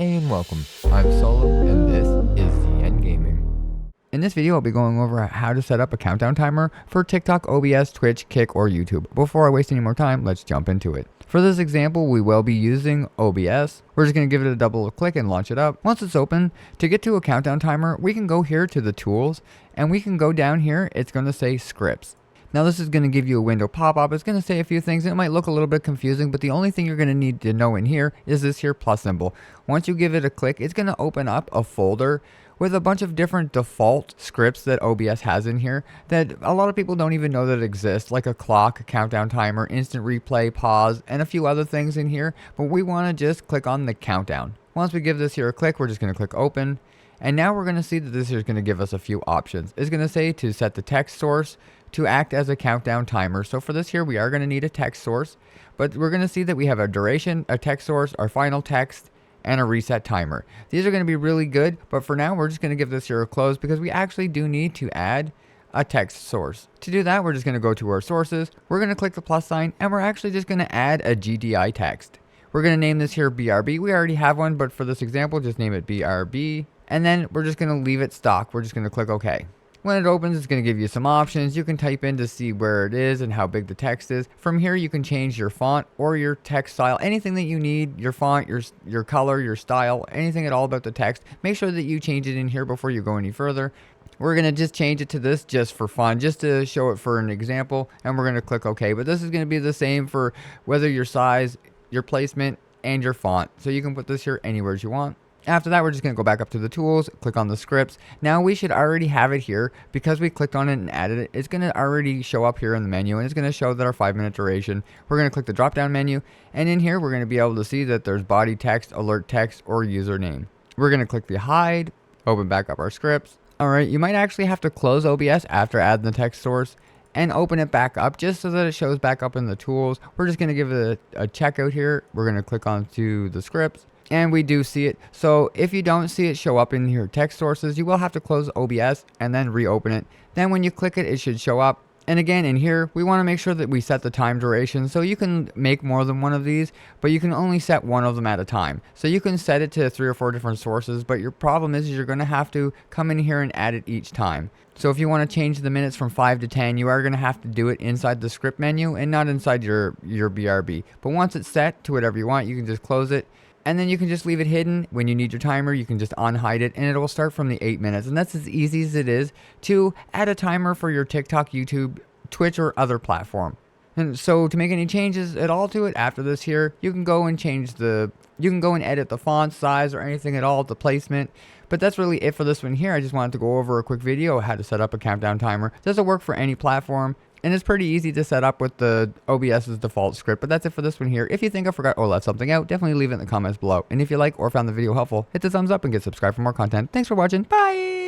And welcome, I'm Solo, and this is ZN Gaming. In this video, I'll be going over how to set up a countdown timer for TikTok, OBS, Twitch, Kick, or YouTube. Before I waste any more time, let's jump into it. For this example, we will be using OBS. We're just going to give it a double click and launch it up. Once it's open, to get to a countdown timer, we can go here to the tools, and we can go down here. It's going to say scripts. Now this is going to give you a window pop-up. It's going to say a few things. It might look a little bit confusing, but the only thing you're going to need to know in here is this here plus symbol. Once you give it a click, it's going to open up a folder with a bunch of different default scripts that OBS has in here that a lot of people don't even know that exist, like a clock, a countdown timer, instant replay, pause, and a few other things in here. But we want to just click on the countdown. Once we give this here a click, we're just going to click open. And now we're going to see that this is going to give us a few options. It's going to say to set the text source to act as a countdown timer. So for this here, we are going to need a text source, but we're going to see that we have a duration, a text source, our final text, and a reset timer. These are going to be really good, but for now, we're just going to give this here a close because we actually do need to add a text source. To do that, we're just going to go to our sources. We're going to click the plus sign, and we're actually just going to add a GDI text. We're going to name this here BRB. We already have one, but for this example, just name it BRB. And then we're just going to leave it stock. We're just going to click OK. When it opens, it's going to give you some options. You can type in to see where it is and how big the text is. From here, you can change your font or your text style, anything that you need, your font, your color, your style, anything at all about the text. Make sure that you change it in here before you go any further. We're going to just change it to this just for fun, just to show it for an example, and we're going to click OK. But this is going to be the same for whether your size, your placement, and your font. So you can put this here anywhere you want. After that, we're just going to go back up to the tools, click on the scripts. Now we should already have it here because we clicked on it and added it. It's going to already show up here in the menu, and it's going to show that our 5-minute duration. We're going to click the drop down menu, and in here we're going to be able to see that there's body text, alert text, or username. We're going to click the hide, open back up our scripts. All right, you might actually have to close OBS after adding the text source and open it back up just so that it shows back up in the tools. We're just going to give it a checkout here. We're going to click onto the scripts. And we do see it. So if you don't see it show up in your text sources, you will have to close OBS and then reopen it. Then when you click it, it should show up. And again, in here, we want to make sure that we set the time duration. So you can make more than one of these, but you can only set one of them at a time. So you can set it to 3 or 4 different sources, but your problem is you're going to have to come in here and add it each time. So if you want to change the minutes from 5 to 10, you are going to have to do it inside the script menu and not inside your BRB. But once it's set to whatever you want, you can just close it. And then you can just leave it hidden. When you need your timer, you can just unhide it, and it will start from the 8 minutes. And that's as easy as it is to add a timer for your TikTok, YouTube, Twitch, or other platform. And so to make any changes at all to it after this here, you can go and edit the font size or anything at all, the placement. But that's really it for this one here. I just wanted to go over a quick video of how to set up a countdown timer. Does it work for any platform? And it's pretty easy to set up with the OBS's default script. But that's it for this one here. If you think I forgot or left something out, definitely leave it in the comments below. And if you like or found the video helpful, hit the thumbs up and get subscribed for more content. Thanks for watching. Bye!